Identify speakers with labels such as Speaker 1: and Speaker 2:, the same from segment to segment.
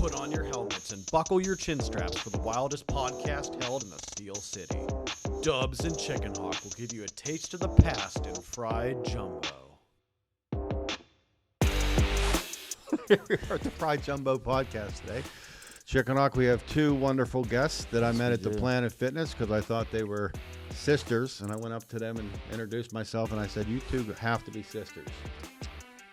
Speaker 1: Put on your helmets and buckle your chin straps for the wildest podcast held in the Steel City. Dubs and Chicken Hawk will give you a taste of the past in fried jumbo.
Speaker 2: Here we are at the Fried Jumbo podcast today. Chicken Hawk, we have two wonderful guests that I met at the Planet Fitness because I thought they were sisters, and I went up to them and introduced myself, and I said, you two have to be sisters.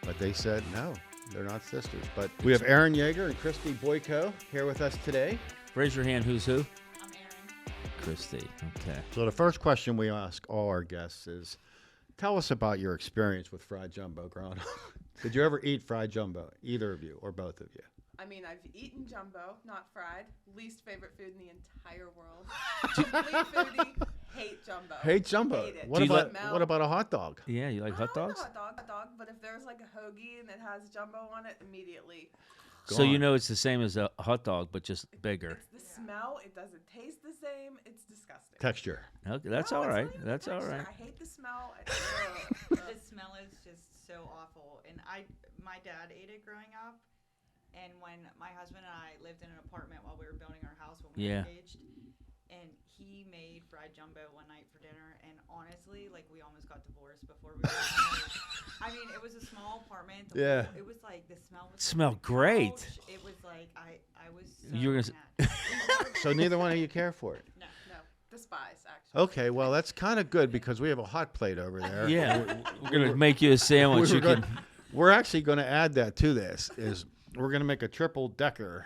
Speaker 2: But they said, no, they're not sisters. But we have Erin, Yeager, and Kristi, Boyko here with us today.
Speaker 3: Raise your hand, who's who?
Speaker 4: I'm Erin.
Speaker 3: Kristi, okay.
Speaker 2: So the first question we ask all our guests is, tell us about your experience with fried jumbo growing up. Did you ever eat fried jumbo, either of you or both of you?
Speaker 4: I mean, I've eaten jumbo, not fried. Least favorite food in the entire world. Complete foodie, hate jumbo.
Speaker 2: Hate jumbo.
Speaker 4: Hate it.
Speaker 2: What about a hot dog?
Speaker 3: Yeah, you like hot dogs?
Speaker 4: Hot dog, but if there's like a hoagie and it has jumbo on it, immediately.
Speaker 3: So you know it's the same as a hot dog, but just bigger.
Speaker 4: It's the smell. It doesn't taste the same. It's disgusting.
Speaker 2: Texture.
Speaker 3: Okay, that's
Speaker 4: No,
Speaker 3: all
Speaker 4: it's
Speaker 3: right.
Speaker 4: not even
Speaker 3: That's
Speaker 4: the
Speaker 3: all
Speaker 4: texture.
Speaker 3: right.
Speaker 4: I hate the smell.
Speaker 5: The smell is just so awful. And my dad ate it growing up. And when my husband and I lived in an apartment while we were building our house when we were engaged, and he made fried jumbo one night for dinner, and honestly, like, we almost got divorced before we got married. I mean, it was a small apartment. It was like the smell was
Speaker 3: Smelled
Speaker 5: like
Speaker 3: great.
Speaker 5: couch. It was like I was so
Speaker 3: You were gonna
Speaker 5: mad.
Speaker 2: So neither one of you care for it?
Speaker 5: No.
Speaker 4: Despise, actually.
Speaker 2: Okay, well, that's kind of good because we have a hot plate over there.
Speaker 3: Yeah, we're going to make you a sandwich.
Speaker 2: We're actually going to add that to this. We're going to make a triple-decker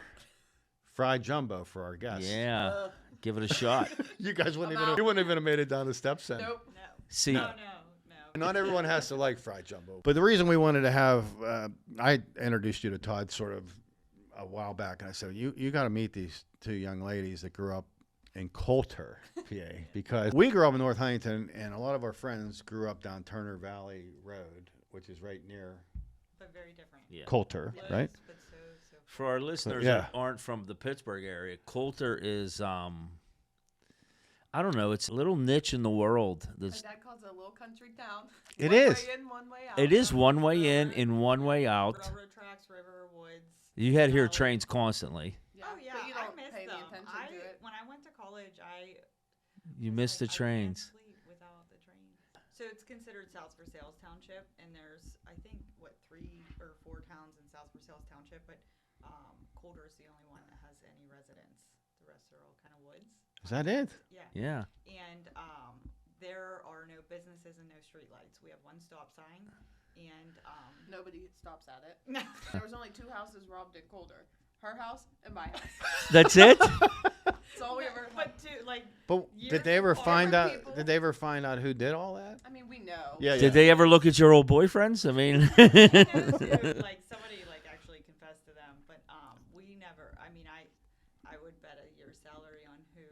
Speaker 2: fried jumbo for our guests.
Speaker 3: Yeah, give it a shot.
Speaker 2: You guys wouldn't even have made it down the steps then.
Speaker 4: Nope.
Speaker 5: No.
Speaker 3: See,
Speaker 5: No.
Speaker 2: Not everyone has to like fried jumbo. But the reason we wanted to have, I introduced you to Todd sort of a while back, and I said, you got to meet these two young ladies that grew up in Coulter, PA, because we grew up in North Huntington, and a lot of our friends grew up down Turner Valley Road, which is right near
Speaker 5: But very different.
Speaker 3: yeah.
Speaker 2: Coulter,
Speaker 5: Close,
Speaker 2: right?
Speaker 5: But so
Speaker 3: For our listeners
Speaker 2: Yeah.
Speaker 3: that aren't from the Pittsburgh area, Coulter is, I don't know, it's a little niche in the world.
Speaker 4: My dad calls it a little country town.
Speaker 2: It
Speaker 4: One
Speaker 2: is.
Speaker 4: way in, one way out.
Speaker 3: It is one way in and one way out.
Speaker 5: railroad tracks, river, woods.
Speaker 3: You had to hear trains constantly.
Speaker 4: Yeah,
Speaker 5: Oh yeah,
Speaker 4: but you don't
Speaker 5: I miss
Speaker 4: pay
Speaker 5: them.
Speaker 4: any attention to it.
Speaker 5: When I went to college,
Speaker 3: You
Speaker 5: was
Speaker 3: missed the
Speaker 5: like,
Speaker 3: trains.
Speaker 5: I can't sleep without the trains. So it's considered South Versailles Township, and there's I think 3 or 4 towns in South Versailles Township, but Coulter is the only one that has any residents. The rest are all kind of woods.
Speaker 2: Is that it?
Speaker 5: Yeah.
Speaker 3: Yeah.
Speaker 5: And there are no businesses and no street lights. We have one stop sign, and
Speaker 4: Nobody stops at it. There was only 2 houses robbed in Coulter. Her house and my house.
Speaker 3: That's it?
Speaker 4: That's all we ever.
Speaker 5: But to like,
Speaker 2: But
Speaker 5: Years
Speaker 2: did they ever
Speaker 5: before
Speaker 2: find out?
Speaker 4: people-
Speaker 2: Did they ever find out who did all that?
Speaker 4: I mean, we know.
Speaker 2: Yeah,
Speaker 3: Did they ever look at your old boyfriends? I mean,
Speaker 5: like somebody like actually confessed to them, but we never. I mean, I would bet a year's salary on who.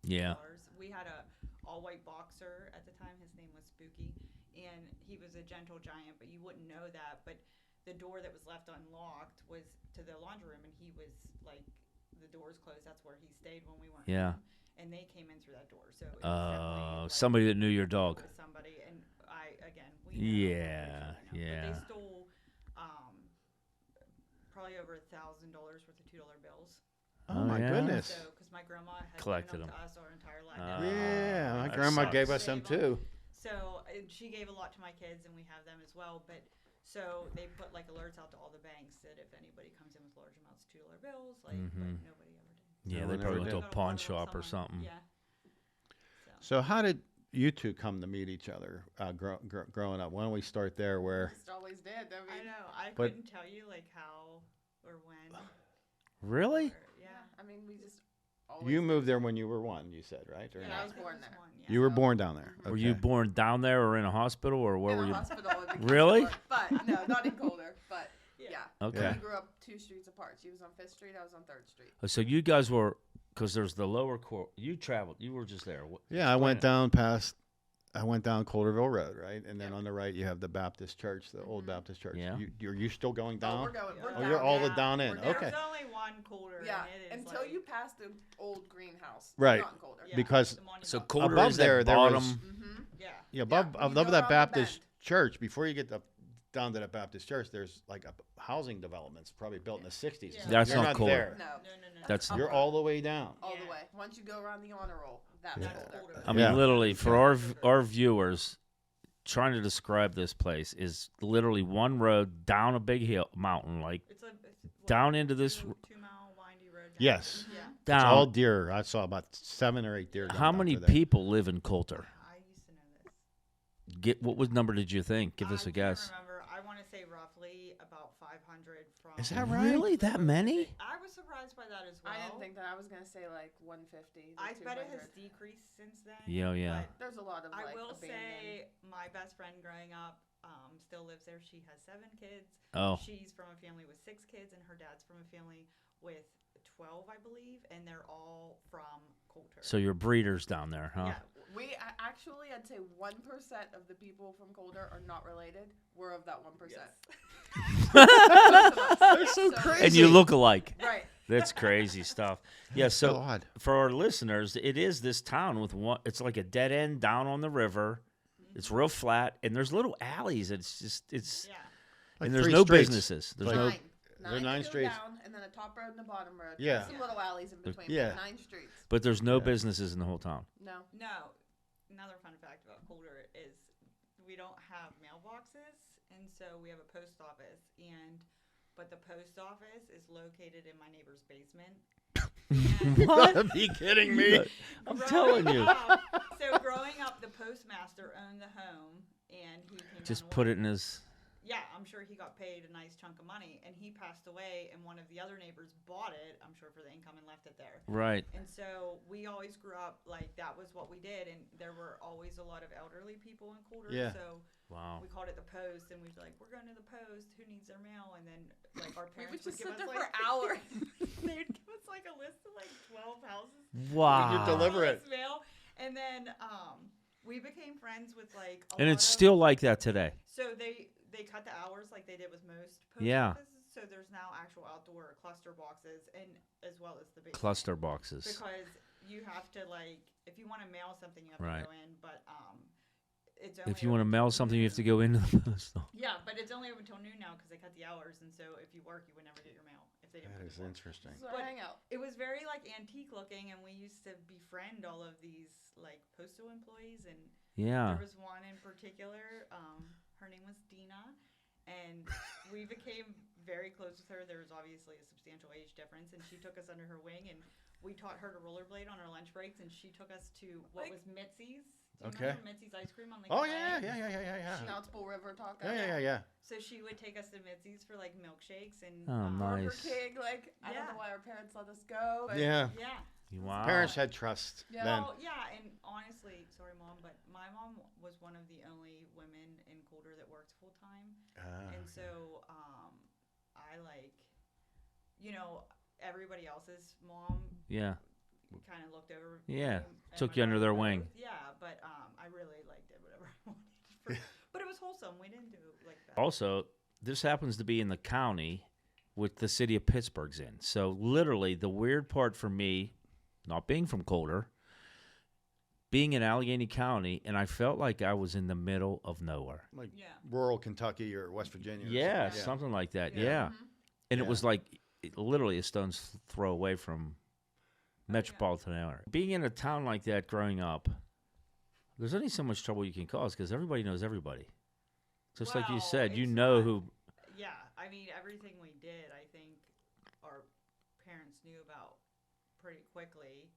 Speaker 3: Yeah.
Speaker 5: Ours. We had a all-white boxer at the time. His name was Spooky, and he was a gentle giant, but you wouldn't know that. But the door that was left unlocked was to the laundry room, and he was like, the door's closed. That's where he stayed when we weren't.
Speaker 3: Yeah.
Speaker 5: home, and they came in through that door. So. It was definitely, like,
Speaker 3: somebody that knew your dog.
Speaker 5: with somebody, and we know
Speaker 3: Yeah,
Speaker 5: But
Speaker 3: yeah.
Speaker 5: they stole probably over $1,000 worth of $2 bills.
Speaker 2: Oh my
Speaker 3: yeah?
Speaker 2: goodness.
Speaker 5: So, because my grandma had
Speaker 3: Collected
Speaker 5: given
Speaker 3: them.
Speaker 5: them to us our entire life.
Speaker 2: Yeah, my
Speaker 3: that
Speaker 2: grandma
Speaker 3: sucks.
Speaker 2: gave us them too.
Speaker 5: So she gave a lot to my kids, and we have them as well. But so they put like alerts out to all the banks that if anybody comes in with large amounts of $2 bills, like, but nobody ever did.
Speaker 3: Yeah,
Speaker 2: No
Speaker 3: they
Speaker 2: one
Speaker 3: probably
Speaker 2: ever
Speaker 3: went to a
Speaker 2: did.
Speaker 3: pawn shop or something.
Speaker 5: Yeah.
Speaker 2: So how did you two come to meet each other growing up? Why don't we start there? Where
Speaker 4: Just always did. I
Speaker 5: I
Speaker 4: mean,
Speaker 5: know. I
Speaker 2: But-
Speaker 5: couldn't tell you like how or when.
Speaker 3: Really?
Speaker 5: Yeah.
Speaker 4: I mean, we just always.
Speaker 2: you moved there when you were 1, you said, right? Or
Speaker 4: Yeah,
Speaker 2: not?
Speaker 4: I was born there.
Speaker 2: You were born down there.
Speaker 3: Were you
Speaker 2: Okay.
Speaker 3: born down there or in a hospital or where
Speaker 4: in
Speaker 3: were
Speaker 4: a
Speaker 3: you?
Speaker 4: hospital in the
Speaker 3: Really?
Speaker 4: Coulter, but no, not in Coulter. But yeah.
Speaker 3: Okay.
Speaker 4: We grew up 2 streets apart. She was on 5th Street. I was on 3rd Street.
Speaker 3: So you guys were, because there's the lower court. You traveled. You were just there.
Speaker 2: Yeah, I went down Coulterville Road, right? And then on the right, you have the Baptist church, the old Baptist church.
Speaker 3: Yeah.
Speaker 2: Are you still going down?
Speaker 4: Oh, we're going. We're
Speaker 5: Oh,
Speaker 2: Oh,
Speaker 4: down
Speaker 2: you're all
Speaker 4: now.
Speaker 2: the down in.
Speaker 4: We're down.
Speaker 2: Okay.
Speaker 5: There's only one Coulter.
Speaker 4: Yeah,
Speaker 5: and it is
Speaker 4: until
Speaker 5: like,
Speaker 4: you pass the old greenhouse.
Speaker 2: Right.
Speaker 4: Not in Coulter.
Speaker 5: yeah,
Speaker 2: because-
Speaker 5: the monument.
Speaker 3: So Coulter
Speaker 2: Above
Speaker 3: is
Speaker 2: there
Speaker 3: that
Speaker 2: was-
Speaker 3: bottom.
Speaker 4: Mm-hmm.
Speaker 5: Yeah.
Speaker 2: Yeah, above
Speaker 4: you
Speaker 2: above
Speaker 4: go
Speaker 2: that
Speaker 4: around the
Speaker 2: Baptist
Speaker 4: bend.
Speaker 2: church, before you get down to the Baptist church, there's like a housing developments probably built in the 60s.
Speaker 5: Yeah.
Speaker 3: That's
Speaker 2: You're
Speaker 3: not
Speaker 2: not
Speaker 3: Coulter.
Speaker 2: there.
Speaker 4: No.
Speaker 3: That's
Speaker 2: You're all the way down.
Speaker 4: All the
Speaker 5: Yeah.
Speaker 4: way. Once you go around the honor roll, that's
Speaker 5: That's
Speaker 4: Coulter.
Speaker 5: Coulter.
Speaker 3: I mean,
Speaker 2: Yeah.
Speaker 3: literally, for our viewers, trying to describe this place is literally one road down a big hill mountain, like
Speaker 5: It's
Speaker 3: down into this
Speaker 5: 2-mile windy road. Down.
Speaker 2: Yes.
Speaker 5: Yeah.
Speaker 2: It's
Speaker 3: down.
Speaker 2: all deer. I saw about 7 or 8 deer.
Speaker 3: How
Speaker 2: jumped
Speaker 3: many
Speaker 2: onto there.
Speaker 3: people live in Coulter?
Speaker 5: I used to know this.
Speaker 3: What number did you think? Give us a
Speaker 5: I can't
Speaker 3: guess.
Speaker 5: remember. I want to say roughly about 500 from.
Speaker 2: Is that right?
Speaker 3: Really, that many?
Speaker 5: I was surprised by that as well.
Speaker 4: I didn't think that. I was gonna say like 150. to
Speaker 5: I bet it
Speaker 4: 200.
Speaker 5: has decreased since then.
Speaker 3: Yeah.
Speaker 5: But
Speaker 4: There's a lot of
Speaker 5: I
Speaker 4: like
Speaker 5: will
Speaker 4: abandoned.
Speaker 5: say my best friend growing up still lives there. She has 7 kids.
Speaker 3: Oh,
Speaker 5: She's from a family with 6 kids, and her dad's from a family with 12, I believe, and they're all from Coulter.
Speaker 3: so you're breeders down there, huh?
Speaker 5: Yeah,
Speaker 4: We actually, I'd say 1% of the people from Coulter are not related. We're of that 1%.
Speaker 2: They're so crazy.
Speaker 3: And you look alike.
Speaker 4: Right.
Speaker 3: That's crazy stuff. Yeah. So
Speaker 2: odd.
Speaker 3: for our listeners, it is this town with one. It's like a dead end down on the river. It's real flat, and there's little alleys. It's
Speaker 5: yeah.
Speaker 2: Like
Speaker 3: and there's
Speaker 2: 3
Speaker 3: no
Speaker 2: streets.
Speaker 3: businesses. There's
Speaker 2: Like-
Speaker 3: no.
Speaker 2: There are 9
Speaker 4: to go
Speaker 2: streets.
Speaker 4: down, and then a top road and a bottom road.
Speaker 2: Yeah.
Speaker 4: Some little alleys in between.
Speaker 2: Yeah.
Speaker 4: But 9 streets.
Speaker 3: But there's no
Speaker 2: Yeah.
Speaker 3: businesses in the whole town.
Speaker 4: No.
Speaker 5: No, another fun fact about Coulter is we don't have mailboxes, and so we have a post office, but the post office is located in my neighbor's basement.
Speaker 2: You gotta be kidding me.
Speaker 3: I'm
Speaker 5: Growing
Speaker 3: telling you.
Speaker 5: up- so growing up, the postmaster owned the home, and he came
Speaker 3: Just
Speaker 5: down
Speaker 3: put
Speaker 5: to
Speaker 3: it in his.
Speaker 5: Yeah, I'm sure he got paid a nice chunk of money, and he passed away, and one of the other neighbors bought it, I'm sure for the income, and left it there.
Speaker 3: Right.
Speaker 5: And so we always grew up like that was what we did, and there were always a lot of elderly people in Coulter.
Speaker 2: Yeah.
Speaker 5: So
Speaker 3: Wow.
Speaker 5: we called it the post, and we'd be like, "We're going to the post. Who needs their mail?" And then like our
Speaker 4: We would
Speaker 5: parents
Speaker 4: just
Speaker 5: give
Speaker 4: sit
Speaker 5: us
Speaker 4: there
Speaker 5: like
Speaker 4: for hours.
Speaker 5: they'd give us like a list of like 12 houses.
Speaker 3: Wow.
Speaker 2: You deliver
Speaker 5: all
Speaker 2: it.
Speaker 5: this mail, and then we became friends with like.
Speaker 3: And it's still like that today.
Speaker 5: So they cut the hours like they did with most post
Speaker 3: Yeah.
Speaker 5: offices. So there's now actual outdoor cluster boxes, and as well as the big
Speaker 3: Cluster boxes.
Speaker 5: because you have to like if you want to mail something you have
Speaker 3: Right.
Speaker 5: to go in, but it's only
Speaker 3: If you want to
Speaker 5: open
Speaker 3: mail
Speaker 5: till
Speaker 3: something, you have to
Speaker 5: noon.
Speaker 3: go into the post.
Speaker 5: Yeah, but it's only open till noon now because they cut the hours, and so if you work, you would never get your mail if they didn't.
Speaker 2: That
Speaker 5: put
Speaker 2: is
Speaker 5: it on.
Speaker 2: interesting.
Speaker 4: This is our
Speaker 5: But-
Speaker 4: hangout.
Speaker 5: It was very like antique looking, and we used to befriend all of these like postal employees, and
Speaker 3: Yeah.
Speaker 5: there was one in particular. Her name was Dina, and we became very close with her. There was obviously a substantial age difference, and she took us under her wing, and we taught her to rollerblade on our lunch breaks, and she took us to what
Speaker 4: Like-
Speaker 5: was Mitzi's. Do you
Speaker 2: Okay.
Speaker 5: remember Mitzi's ice cream on Lake
Speaker 2: Oh
Speaker 5: Atlantic?
Speaker 2: yeah.
Speaker 4: Schnauzbull River taco.
Speaker 2: Yeah.
Speaker 5: So she would take us to Mitzi's for like milkshakes and
Speaker 3: Oh,
Speaker 4: Burger
Speaker 3: nice.
Speaker 4: King, like I don't
Speaker 5: Yeah.
Speaker 4: know why our parents let us go. But
Speaker 2: Yeah.
Speaker 5: Yeah.
Speaker 3: Wow.
Speaker 2: Parents had trust
Speaker 4: Yeah.
Speaker 2: then.
Speaker 5: Well, yeah, and honestly, sorry, Mom, but my mom was one of the only women in Coulter that worked full time, and so I like, everybody else's mom
Speaker 3: Yeah.
Speaker 5: kind of looked over.
Speaker 3: Yeah,
Speaker 5: me and
Speaker 3: took
Speaker 5: my
Speaker 3: you under
Speaker 5: brother
Speaker 3: their
Speaker 5: both.
Speaker 3: wing.
Speaker 5: Yeah, but I really like did whatever I wanted, but it was wholesome. We didn't do like that.
Speaker 3: Also, this happens to be in the county with the city of Pittsburgh's in. So literally, the weird part for me, not being from Coulter, being in Allegheny County, and I felt like I was in the middle of nowhere.
Speaker 2: Like
Speaker 5: Yeah.
Speaker 2: rural Kentucky or West Virginia. or
Speaker 3: Yeah,
Speaker 2: something.
Speaker 3: something like that.
Speaker 2: Yeah.
Speaker 3: Yeah. And
Speaker 2: Yeah.
Speaker 3: it was like literally a stone's throw away from metropolitan area. Being in a town like that growing up, there's only so much trouble you can cause because everybody knows everybody. Just like you
Speaker 5: Well,
Speaker 3: said, you
Speaker 5: it's
Speaker 3: know
Speaker 5: not-
Speaker 3: who.
Speaker 5: Yeah, I mean, everything we did, I think our parents knew about pretty quickly.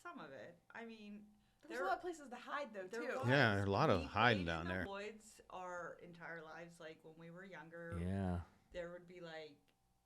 Speaker 5: Some of it. I mean,
Speaker 4: There's a lot of places to hide though
Speaker 5: there
Speaker 4: too.
Speaker 5: was.
Speaker 2: Yeah, there's a lot of
Speaker 5: We
Speaker 2: hiding
Speaker 5: played
Speaker 2: down
Speaker 5: in
Speaker 2: there.
Speaker 5: the woods our entire lives. Like when we were younger,
Speaker 3: Yeah.
Speaker 5: there would be like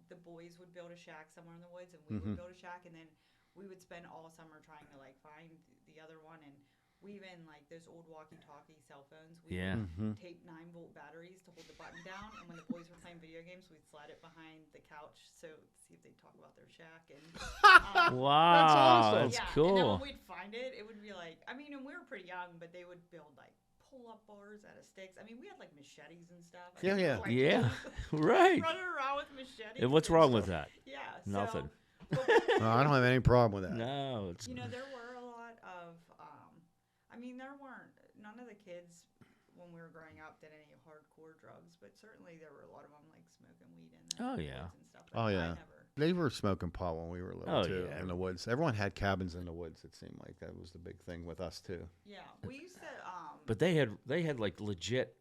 Speaker 5: the boys would build a shack somewhere in the woods, and we
Speaker 2: Mhm.
Speaker 5: would build a shack, and then we would spend all summer trying to like find the other one. And we even like those old walkie-talkie cell phones. We
Speaker 3: Yeah.
Speaker 5: would
Speaker 2: Mhm.
Speaker 5: tape 9-volt batteries to hold the button down, and when the boys were playing video games, we'd slide it behind the couch so see if they'd talk about their shack. And
Speaker 3: Wow,
Speaker 2: awesome.
Speaker 3: that's
Speaker 5: yeah, and then
Speaker 3: cool.
Speaker 5: when we'd find it, it would be like, I mean, and we were pretty young, but they would build like pull-up bars out of sticks. I mean, we had like machetes and stuff. I
Speaker 2: Yeah,
Speaker 5: mean,
Speaker 2: yeah.
Speaker 5: like,
Speaker 3: Yeah, right.
Speaker 5: running around with machetes.
Speaker 3: And what's wrong with that?
Speaker 5: Yeah,
Speaker 3: Nothing.
Speaker 5: So,
Speaker 2: No, I don't have any problem with that.
Speaker 3: No, it's
Speaker 5: you know, there were a lot of, I mean, none of the kids when we were growing up did any hardcore drugs, but certainly there were a lot of them like smoking weed in the
Speaker 3: Oh,
Speaker 5: woods
Speaker 3: yeah.
Speaker 5: and stuff.
Speaker 2: Oh,
Speaker 5: But
Speaker 2: yeah.
Speaker 5: I never.
Speaker 2: They were smoking pot when we were little
Speaker 3: Oh,
Speaker 2: too,
Speaker 3: yeah.
Speaker 2: in the woods. Everyone had cabins in the woods. It seemed like that was the big thing with us too.
Speaker 5: Yeah, we used to.
Speaker 3: But they had like legit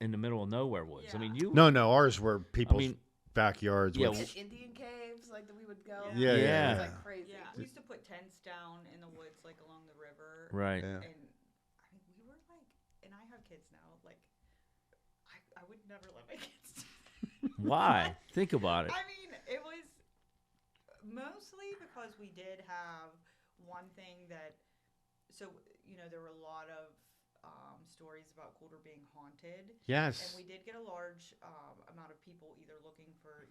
Speaker 3: in the middle of nowhere woods. I
Speaker 5: Yeah.
Speaker 3: mean, you.
Speaker 2: No, ours were people's
Speaker 3: mean,
Speaker 2: backyards.
Speaker 3: yeah,
Speaker 2: with,
Speaker 4: And Indian caves, like that we would go.
Speaker 2: Yeah,
Speaker 3: yeah,
Speaker 4: It
Speaker 3: yeah.
Speaker 4: was like crazy.
Speaker 5: Yeah, we used to put tents down in the woods, like along the river.
Speaker 3: Right.
Speaker 2: Yeah.
Speaker 5: And I mean, we were like, and I have kids now. Like, I would never let my kids.
Speaker 3: Why? Think about it.
Speaker 5: I mean, it was mostly because we did have one thing that. So there were a lot of stories about Coulter being haunted.
Speaker 2: Yes.
Speaker 5: And we did get a large amount of people either looking for,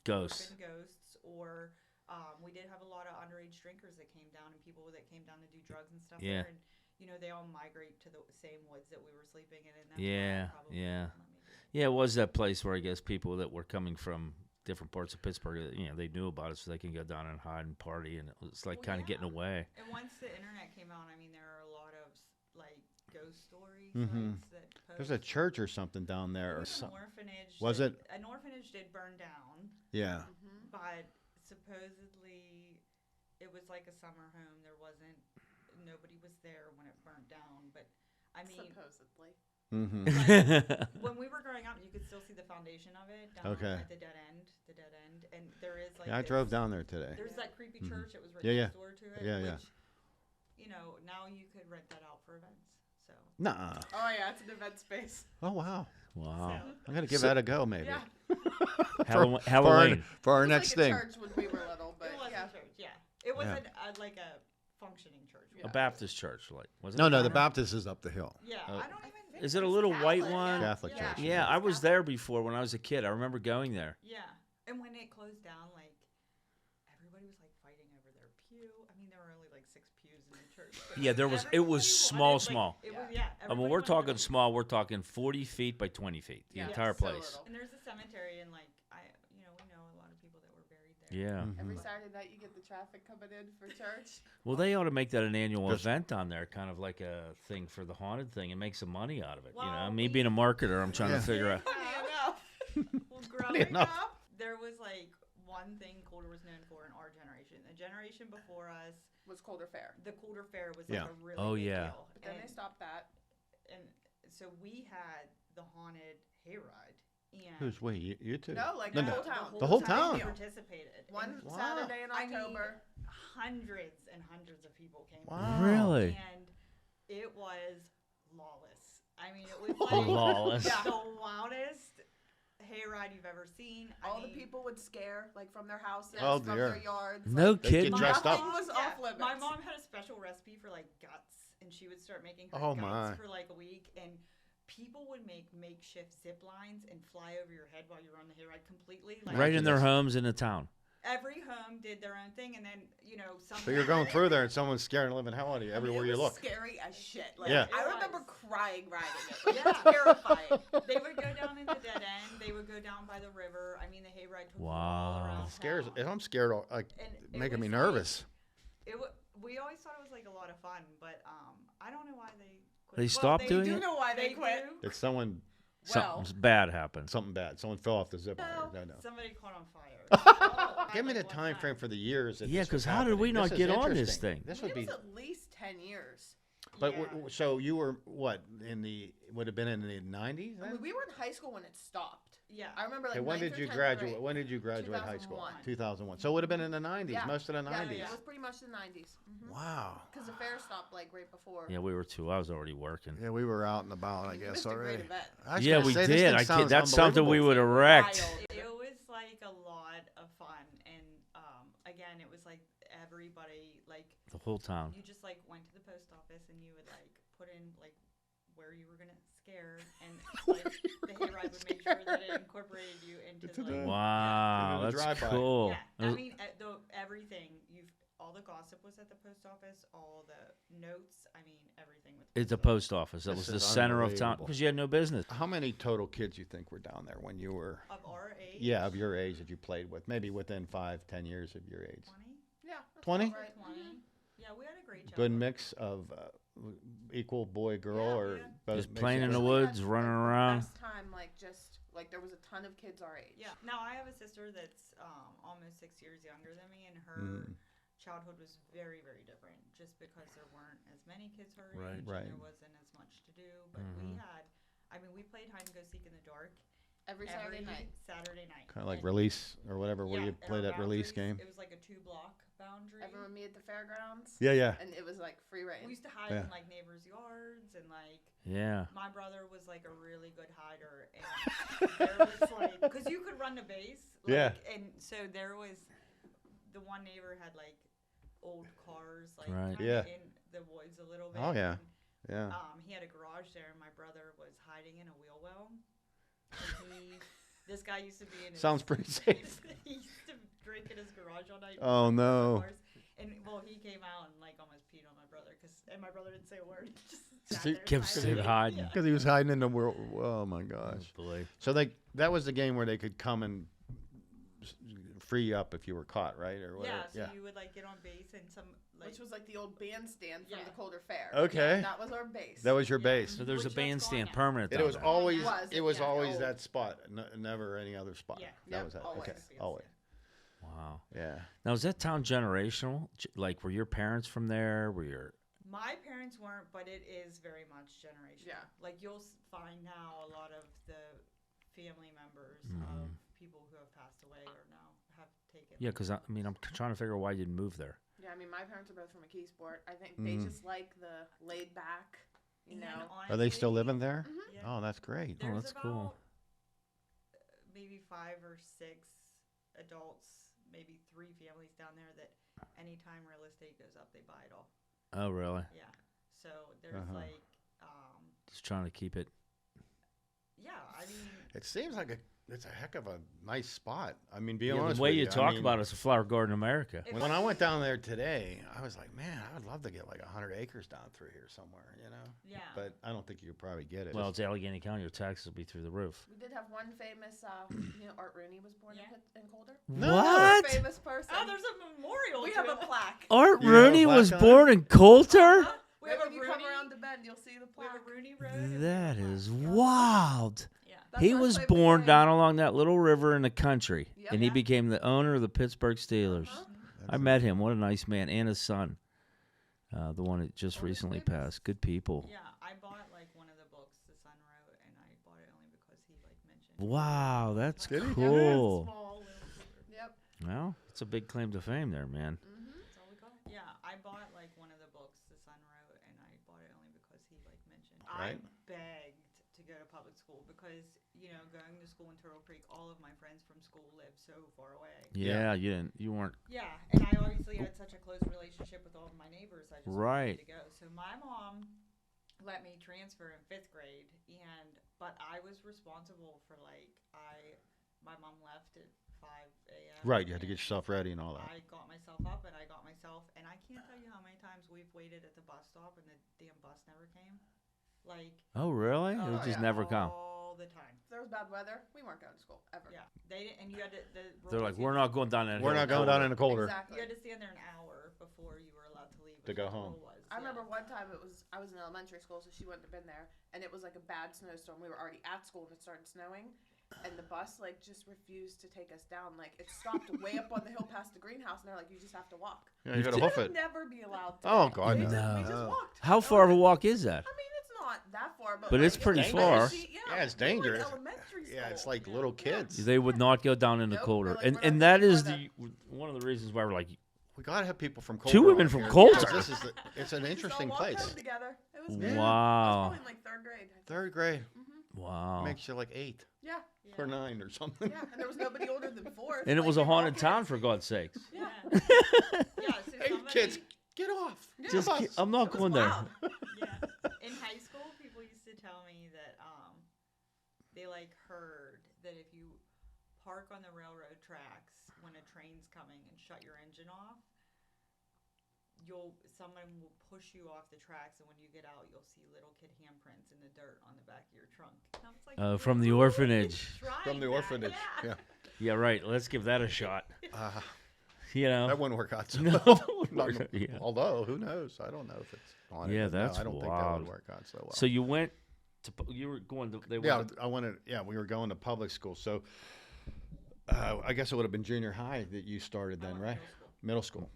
Speaker 3: Ghosts.
Speaker 5: orphan ghosts, or we did have a lot of underage drinkers that came down and people that came down to do drugs and stuff
Speaker 3: Yeah.
Speaker 5: there. And, they all migrate to the same woods that we were sleeping in. And that's
Speaker 3: Yeah,
Speaker 5: why I probably
Speaker 3: yeah.
Speaker 5: wouldn't let me do it.
Speaker 3: Yeah, it was that place where I guess people that were coming from different parts of Pittsburgh, they knew about it, so they can go down and hide and party, and it was like
Speaker 5: Well,
Speaker 3: kind of
Speaker 5: yeah.
Speaker 3: getting away.
Speaker 5: And once the internet came out, I mean, there are a lot of, like, ghost story
Speaker 2: Mhm.
Speaker 5: sites that post.
Speaker 2: There's a church or something down there,
Speaker 5: There
Speaker 2: or
Speaker 5: was an
Speaker 2: something.
Speaker 5: orphanage.
Speaker 2: Was
Speaker 5: that-
Speaker 2: it?
Speaker 5: An orphanage did burn down.
Speaker 2: Yeah.
Speaker 4: Mm-hmm.
Speaker 5: But supposedly it was like a summer home. Nobody was there when it burnt down. But I mean,
Speaker 4: Supposedly.
Speaker 2: Mm-hmm.
Speaker 5: when we were growing up, you could still see the foundation of it down
Speaker 2: Okay.
Speaker 5: at the dead end. And there is like
Speaker 2: Yeah, I
Speaker 5: this-
Speaker 2: drove down there today.
Speaker 5: There's that creepy
Speaker 2: Mhm.
Speaker 5: church that was right
Speaker 2: Yeah, yeah.
Speaker 5: next door to it.
Speaker 2: Yeah, yeah.
Speaker 5: Which, now you could rent that out for events. So.
Speaker 2: Nah.
Speaker 4: Oh yeah, it's an event space.
Speaker 2: Oh wow.
Speaker 3: Wow.
Speaker 5: So-
Speaker 2: I'm gonna give
Speaker 3: So-
Speaker 2: that a go, maybe.
Speaker 4: Yeah.
Speaker 3: Halloween.
Speaker 2: For our
Speaker 4: It was
Speaker 2: next
Speaker 4: like
Speaker 2: thing.
Speaker 4: a church when we were little, but
Speaker 5: It was
Speaker 4: yeah.
Speaker 5: a church, yeah. It wasn't like a functioning church.
Speaker 3: A Baptist church, like was it?
Speaker 2: No,
Speaker 3: a
Speaker 2: the
Speaker 3: Baptist?
Speaker 2: Baptist is up the hill.
Speaker 5: Yeah,
Speaker 3: Oh.
Speaker 5: I don't even think
Speaker 3: Is it a
Speaker 5: it's
Speaker 3: little white
Speaker 5: Catholic,
Speaker 3: one?
Speaker 2: Catholic
Speaker 5: yeah.
Speaker 2: church.
Speaker 3: Yeah, I was
Speaker 5: Catholic.
Speaker 3: there before when I was a kid. I remember going there.
Speaker 5: Yeah, and when it closed down, like everybody was like fighting over their pew. I mean, there were only like 6 pews in the church. but
Speaker 3: Yeah, there was. It
Speaker 5: everybody
Speaker 3: was small,
Speaker 5: wanted, like,
Speaker 3: small.
Speaker 5: It
Speaker 4: Yeah.
Speaker 5: was, yeah.
Speaker 3: I mean,
Speaker 5: everybody
Speaker 3: we're
Speaker 5: wanted
Speaker 3: talking
Speaker 5: to-
Speaker 3: small. We're talking 40 feet by 20 feet. The
Speaker 4: Yeah,
Speaker 3: entire
Speaker 4: so
Speaker 3: place.
Speaker 4: little.
Speaker 5: And there's a cemetery, and like we know a lot of people that were buried there.
Speaker 3: Yeah.
Speaker 2: Mhm.
Speaker 4: Every Saturday night you get the traffic coming in for church.
Speaker 3: Well, they ought to make that an annual
Speaker 2: There's-
Speaker 3: event on there, kind of like a thing for the haunted thing, and make some money out of it.
Speaker 5: Well,
Speaker 3: Me
Speaker 5: we-
Speaker 3: being a marketer, I'm trying
Speaker 2: Yeah.
Speaker 3: to figure out.
Speaker 5: Funny enough. Well, growing
Speaker 2: enough.
Speaker 5: up, there was like one thing Coulter was known for in our generation. The generation before us,
Speaker 4: Was Coulter Fair.
Speaker 5: the Coulter Fair was
Speaker 2: Yeah.
Speaker 5: like a really
Speaker 3: Oh,
Speaker 5: big
Speaker 3: yeah.
Speaker 5: deal.
Speaker 4: But then they
Speaker 5: And-
Speaker 4: stopped that.
Speaker 5: And so we had the haunted hayride. And
Speaker 2: Who's we? You two?
Speaker 4: No, like
Speaker 2: No,
Speaker 4: the
Speaker 2: no.
Speaker 4: whole town.
Speaker 2: The whole town?
Speaker 5: participated.
Speaker 4: One
Speaker 5: And
Speaker 2: Wow.
Speaker 4: Saturday in
Speaker 5: I mean,
Speaker 4: October.
Speaker 5: hundreds and hundreds of people came.
Speaker 2: Wow.
Speaker 3: Really?
Speaker 5: And it was lawless. I mean, it was like
Speaker 3: Lawless.
Speaker 5: the wildest hayride you've ever seen.
Speaker 4: All the people would scare, like from their houses,
Speaker 2: Oh,
Speaker 4: from
Speaker 2: dear.
Speaker 4: their yards.
Speaker 3: No
Speaker 4: like,
Speaker 2: They get
Speaker 3: kidding.
Speaker 2: dressed up.
Speaker 4: Nothing was off limits.
Speaker 5: My mom had a special recipe for like guts, and she would start making her
Speaker 2: Oh,
Speaker 5: guts
Speaker 2: my.
Speaker 5: for like a week, and people would make makeshift zip lines and fly over your head while you were on the hayride completely. Like
Speaker 3: Right in their
Speaker 2: Imagine this.
Speaker 3: homes in the town.
Speaker 5: every home did their own thing, and then some.
Speaker 2: So you're going through there and someone's scaring the living hell out of you everywhere
Speaker 4: it
Speaker 2: you
Speaker 4: was
Speaker 2: look.
Speaker 4: Scary as shit. Like,
Speaker 2: Yeah.
Speaker 4: I
Speaker 5: It
Speaker 4: remember
Speaker 5: was.
Speaker 4: crying riding it. Like,
Speaker 5: Yeah.
Speaker 4: terrifying.
Speaker 5: They would go down in the dead end. They would go down by the river. I mean, the hayride took you all
Speaker 3: Wow.
Speaker 5: around
Speaker 2: Scares.
Speaker 5: town.
Speaker 2: I'm scared. Like
Speaker 5: And it
Speaker 2: making me
Speaker 5: was like-
Speaker 2: nervous.
Speaker 5: We always thought it was like a lot of fun, but I don't know why they quit.
Speaker 3: They stopped
Speaker 5: they
Speaker 3: doing
Speaker 4: Do
Speaker 3: it?
Speaker 4: you know why they quit?
Speaker 5: do.
Speaker 2: Did someone
Speaker 4: Well,
Speaker 3: Something bad happened.
Speaker 2: something bad? Someone fell off the zip line.
Speaker 5: No,
Speaker 2: No.
Speaker 5: somebody caught on fire.
Speaker 2: Give me the
Speaker 5: Like, one
Speaker 2: time frame for the years. That
Speaker 3: Yeah,
Speaker 2: this was
Speaker 3: 'cause how did we
Speaker 2: happening.
Speaker 3: not
Speaker 2: This is
Speaker 3: get on this
Speaker 2: interesting.
Speaker 3: thing?
Speaker 2: This
Speaker 4: it
Speaker 2: would
Speaker 4: was
Speaker 2: be.
Speaker 4: at least 10 years.
Speaker 2: But
Speaker 5: Yeah.
Speaker 2: so you were what in the would have been in the 90s?
Speaker 4: I mean, we were in high school when it stopped.
Speaker 5: Yeah.
Speaker 4: I remember like
Speaker 2: Okay, when
Speaker 4: ninth
Speaker 2: did
Speaker 4: or
Speaker 2: you
Speaker 4: 10th
Speaker 2: graduate?
Speaker 4: grade.
Speaker 2: When did you graduate high school?
Speaker 4: 2001.
Speaker 2: 2001. So it would have been in the 90s,
Speaker 4: Yeah.
Speaker 2: most of the
Speaker 4: Yeah,
Speaker 2: 90s.
Speaker 4: it was pretty much the 90s.
Speaker 2: Wow.
Speaker 4: Because the fair stopped like right before.
Speaker 3: Yeah, we were too. I was already working.
Speaker 2: Yeah, we were out and about, I
Speaker 4: You
Speaker 2: guess,
Speaker 4: missed a
Speaker 2: already.
Speaker 4: great event.
Speaker 2: I was
Speaker 3: Yeah,
Speaker 2: gonna
Speaker 3: we
Speaker 2: say, this
Speaker 3: did.
Speaker 2: thing
Speaker 3: I
Speaker 2: sounds
Speaker 3: kid, that's something we
Speaker 2: unbelievable.
Speaker 3: would have wrecked.
Speaker 4: Wild.
Speaker 5: It was like a lot of fun, and again, it was like everybody like
Speaker 3: The whole town.
Speaker 5: you just like went to the post office and you would like put in like where you were gonna scare, and like the hayride would make sure that it incorporated you into
Speaker 2: Into
Speaker 5: like
Speaker 2: the-
Speaker 3: Wow,
Speaker 2: Yeah, the
Speaker 3: that's
Speaker 2: drive-by.
Speaker 3: cool.
Speaker 5: yeah.
Speaker 3: It
Speaker 5: I
Speaker 3: was-
Speaker 5: mean, everything all the gossip was at the post office, all the notes. I mean, everything with.
Speaker 3: It's the post office. That
Speaker 2: This
Speaker 3: was the
Speaker 2: is
Speaker 3: center of town
Speaker 2: unbelievable.
Speaker 3: because you had no business.
Speaker 2: How many total kids you think were down there when you were?
Speaker 5: Of our age.
Speaker 2: Yeah, of your age that you played with, maybe within 5-10 years of your age.
Speaker 5: 20.
Speaker 4: Yeah. that's
Speaker 2: 20?
Speaker 4: about right.
Speaker 5: 20. Yeah, we had a great job.
Speaker 2: Good mix of equal boy girl
Speaker 5: Yeah,
Speaker 2: or
Speaker 5: yeah.
Speaker 2: both
Speaker 3: Just playing in the
Speaker 2: basically?
Speaker 3: woods, running around.
Speaker 4: Best time, like just like there was a ton of kids our age.
Speaker 5: Yeah. Now I have a sister that's almost 6 years younger than me, and her
Speaker 2: Mm.
Speaker 5: childhood was very, very different. Just because there weren't as many kids her
Speaker 3: Right.
Speaker 5: age,
Speaker 2: Right.
Speaker 5: and there wasn't as much to do. But we had, I mean, we played hide and go seek in the dark
Speaker 4: Every Saturday night.
Speaker 5: Saturday night.
Speaker 2: Kind of like
Speaker 5: And-
Speaker 2: release or whatever, where you
Speaker 5: and
Speaker 2: play
Speaker 5: our
Speaker 2: that release
Speaker 5: boundaries,
Speaker 2: game.
Speaker 5: It was like a 2-block boundary.
Speaker 4: Everyone meet at the fairgrounds.
Speaker 2: Yeah, yeah.
Speaker 4: And it was like free reign.
Speaker 5: We used to hide
Speaker 2: Yeah.
Speaker 5: in like neighbors' yards, and like
Speaker 3: Yeah.
Speaker 5: my brother was like a really good hider, and there was like because you could run the base. Like,
Speaker 2: Yeah.
Speaker 5: And so there was the one neighbor had like old cars, like
Speaker 3: Right.
Speaker 5: kinda
Speaker 2: Yeah.
Speaker 5: in the woods a little bit.
Speaker 2: Oh, yeah.
Speaker 5: and,
Speaker 2: Yeah.
Speaker 5: he had a garage there, and my brother was hiding in a wheel well. And this guy used to be in his,
Speaker 2: Sounds pretty safe.
Speaker 5: he used to drink in his garage all night.
Speaker 2: Oh, no.
Speaker 5: Cars. And well, he came out and like almost peed on my brother, and my brother didn't say a word. He just sat
Speaker 2: he
Speaker 5: there
Speaker 3: kept
Speaker 5: silently.
Speaker 3: hiding.
Speaker 5: Yeah.
Speaker 2: Because he was hiding in the world. Oh, my gosh.
Speaker 3: Boy.
Speaker 2: So that was the game where they could come and free you up if you were caught, right? Or whatever.
Speaker 5: Yeah, so you would like get on base and some like
Speaker 4: Which was like the old bandstand from
Speaker 5: Yeah.
Speaker 4: the Coulter Fair.
Speaker 2: Okay.
Speaker 4: That was our base.
Speaker 2: That was your
Speaker 5: Yeah.
Speaker 2: base.
Speaker 3: So there's a
Speaker 5: Which that's
Speaker 3: bandstand
Speaker 5: gone now.
Speaker 3: permanent.
Speaker 2: It
Speaker 3: down
Speaker 2: was
Speaker 3: there.
Speaker 2: always
Speaker 4: Was
Speaker 2: it
Speaker 4: it?
Speaker 2: was
Speaker 4: Yeah.
Speaker 2: always
Speaker 4: Oh.
Speaker 2: that spot, never any other spot.
Speaker 5: Yeah.
Speaker 2: That
Speaker 4: Yep,
Speaker 2: was it.
Speaker 4: always.
Speaker 2: Okay,
Speaker 5: Bandstand.
Speaker 2: always.
Speaker 3: Wow.
Speaker 2: Yeah.
Speaker 3: Now is that town generational? Like, were your parents from there? Were your
Speaker 5: my parents weren't, but it is very much generational.
Speaker 4: Yeah.
Speaker 5: Like you'll find now a lot of the family members
Speaker 3: Mm-hmm.
Speaker 5: of people who have passed away or now have taken.
Speaker 3: Yeah, because I mean, I'm trying to figure out why you didn't move there.
Speaker 4: Yeah, I mean, my parents are both from a key sport. I think they just like the laid back, you
Speaker 5: And
Speaker 4: know.
Speaker 2: Are they still
Speaker 5: honestly,
Speaker 2: living there?
Speaker 5: Yeah.
Speaker 2: Oh, that's great.
Speaker 5: There's
Speaker 3: that's cool.
Speaker 5: about, maybe 5 or 6 adults, maybe 3 families down there that anytime real estate goes up, they buy it all.
Speaker 3: Oh, really?
Speaker 5: Yeah. So there's
Speaker 2: Uh-huh.
Speaker 5: like,
Speaker 3: Just trying to keep it.
Speaker 5: yeah, I mean,
Speaker 2: It seems like it's a heck of a nice spot. I mean, being
Speaker 3: Yeah,
Speaker 2: honest
Speaker 3: the way
Speaker 2: with
Speaker 3: you
Speaker 2: I
Speaker 3: talk
Speaker 2: mean,
Speaker 3: about it's a flower garden America.
Speaker 5: If-
Speaker 2: When I went down there today, I was like, man, I would love to get like 100 acres down through here somewhere, you know?
Speaker 5: yeah.
Speaker 2: But I don't think you could probably get it.
Speaker 3: Well, it's Allegheny County. Your taxes will be through the roof.
Speaker 4: We did have one famous, Art Rooney was born
Speaker 5: Yeah.
Speaker 4: in Coulter.
Speaker 2: No.
Speaker 3: What?
Speaker 4: Famous person.
Speaker 5: Oh, there's a memorial.
Speaker 4: we
Speaker 5: to
Speaker 4: have a
Speaker 5: him.
Speaker 4: plaque.
Speaker 3: Art
Speaker 2: You have a
Speaker 3: Rooney
Speaker 2: plaque
Speaker 3: was
Speaker 2: on
Speaker 3: born in Coulter?
Speaker 5: We have
Speaker 4: Right
Speaker 5: a
Speaker 4: when you come
Speaker 5: Rooney.
Speaker 4: around the bend, you'll see the
Speaker 5: We have
Speaker 4: plaque.
Speaker 5: a Rooney Road. and we have a
Speaker 3: That
Speaker 5: plaque.
Speaker 3: is wild.
Speaker 5: Yeah.
Speaker 4: That's
Speaker 3: He
Speaker 4: our
Speaker 3: was
Speaker 4: favorite
Speaker 3: born
Speaker 4: thing.
Speaker 3: down along that little river in the country,
Speaker 4: Yep.
Speaker 3: and he
Speaker 5: Yeah.
Speaker 3: became the owner of the Pittsburgh Steelers.
Speaker 4: Uh-huh.
Speaker 3: I met him. What a nice man, and his son, the one that just
Speaker 4: Oh, he's
Speaker 3: recently
Speaker 4: famous.
Speaker 3: passed. Good people.
Speaker 5: Yeah, I bought like one of the books the son wrote, and I bought it only because he like mentioned.
Speaker 3: Wow, that's
Speaker 2: Did he?
Speaker 3: cool.
Speaker 5: Small little secret.
Speaker 4: Yep.
Speaker 3: Well, it's a big claim to fame there, man.
Speaker 5: That's all we got. Yeah, I bought like one of the books the son wrote, and I bought it only because he like mentioned.
Speaker 2: Right.
Speaker 5: I begged to go to public school because going to school in Turtle Creek, all of my friends from school lived so far away.
Speaker 3: Yeah, you weren't.
Speaker 5: Yeah, and I obviously had such a close relationship with all of my neighbors. I just
Speaker 3: Right.
Speaker 5: wanted to go. So my mom let me transfer in 5th grade, but I was responsible for my mom left at 5 a.m.
Speaker 2: Right, you had to
Speaker 5: and
Speaker 2: get yourself ready and all that.
Speaker 5: I got myself up, and I can't tell you how many times we've waited at the bus stop and the damn bus never came. Like,
Speaker 3: Oh, really? It
Speaker 4: Oh,
Speaker 3: would just
Speaker 4: yeah.
Speaker 3: never come.
Speaker 5: all the time.
Speaker 4: If there was bad weather, we weren't going to school ever.
Speaker 5: Yeah, they didn't, and you had to.
Speaker 3: They're like, we're not going down that.
Speaker 2: We're
Speaker 3: hill
Speaker 2: not going down in the Coulter.
Speaker 4: Exactly.
Speaker 5: You had to stand there an hour before you were allowed to leave.
Speaker 2: To
Speaker 5: which
Speaker 2: go
Speaker 5: the
Speaker 2: home.
Speaker 5: rule was,
Speaker 4: I
Speaker 5: yeah.
Speaker 4: remember one time I was in elementary school, so she wouldn't have been there, and it was like a bad snowstorm. We were already at school and it started snowing, and the bus like just refused to take us down. Like it stopped way up on the hill past the greenhouse, and they're like, "You just have to walk."
Speaker 2: Yeah, you got to
Speaker 4: We
Speaker 2: hoof
Speaker 4: would
Speaker 2: it.
Speaker 4: never be allowed to.
Speaker 2: Oh, God,
Speaker 4: We
Speaker 2: no.
Speaker 4: just- We just walked.
Speaker 3: How far of a walk is that?
Speaker 4: I mean, it's not that far, but
Speaker 3: But
Speaker 4: like,
Speaker 3: it's pretty
Speaker 4: it was
Speaker 3: far.
Speaker 4: messy.
Speaker 2: Yeah, it's
Speaker 4: we were in
Speaker 2: dangerous.
Speaker 4: elementary school.
Speaker 2: Yeah, it's like little kids.
Speaker 3: They would not go down in the
Speaker 4: Nope,
Speaker 3: Coulter,
Speaker 4: we're like,
Speaker 3: and
Speaker 4: we're
Speaker 3: and
Speaker 4: not
Speaker 3: that is
Speaker 4: doing
Speaker 3: one of the reasons why we're like,
Speaker 2: We got to have people from Coulter.
Speaker 3: Two women
Speaker 2: on
Speaker 3: from
Speaker 2: here.
Speaker 3: Coulter.
Speaker 2: This is it's an
Speaker 4: We just all
Speaker 2: interesting
Speaker 4: walked
Speaker 2: place.
Speaker 4: home together. It was good.
Speaker 3: Wow.
Speaker 4: I was probably in like 3rd grade. I think.
Speaker 2: 3rd grade
Speaker 3: wow.
Speaker 2: makes you like 8
Speaker 4: Yeah,
Speaker 5: Yeah.
Speaker 2: or 9 or something.
Speaker 4: yeah, and there was nobody older than 4.
Speaker 3: And it was a haunted town, for God's sakes.
Speaker 5: Yeah. Yeah. So
Speaker 2: Hey,
Speaker 5: somebody,
Speaker 2: kids, get off.
Speaker 4: Yeah.
Speaker 3: Just,
Speaker 2: Bus.
Speaker 3: I'm not
Speaker 4: It was
Speaker 3: going there.
Speaker 4: wild.
Speaker 5: Yeah. In high school, people used to tell me that they like heard that if you park on the railroad tracks when a train's coming and shut your engine off, someone will push you off the tracks, and when you get out, you'll see little kid handprints in the dirt on the back of your trunk. And I was like,
Speaker 3: From the
Speaker 5: "Really?
Speaker 3: orphanage.
Speaker 5: Trying
Speaker 2: From the
Speaker 5: that?"
Speaker 2: orphanage.
Speaker 5: Yeah.
Speaker 2: Yeah.
Speaker 3: Yeah, right. Let's give that a shot. You know.
Speaker 2: That wouldn't work out so
Speaker 3: No,
Speaker 2: well.
Speaker 3: that wouldn't work out, yeah.
Speaker 2: Although, who knows? I don't know if it's on it.
Speaker 3: Yeah,
Speaker 2: but no,
Speaker 3: that's
Speaker 2: I don't think that
Speaker 3: wild.
Speaker 2: would work out so well.
Speaker 3: So you went to you were going to they
Speaker 2: yeah,
Speaker 3: went to,
Speaker 2: I wanted. Yeah, we were going to public school. So I guess it would have been junior high that you started then, right? Middle school.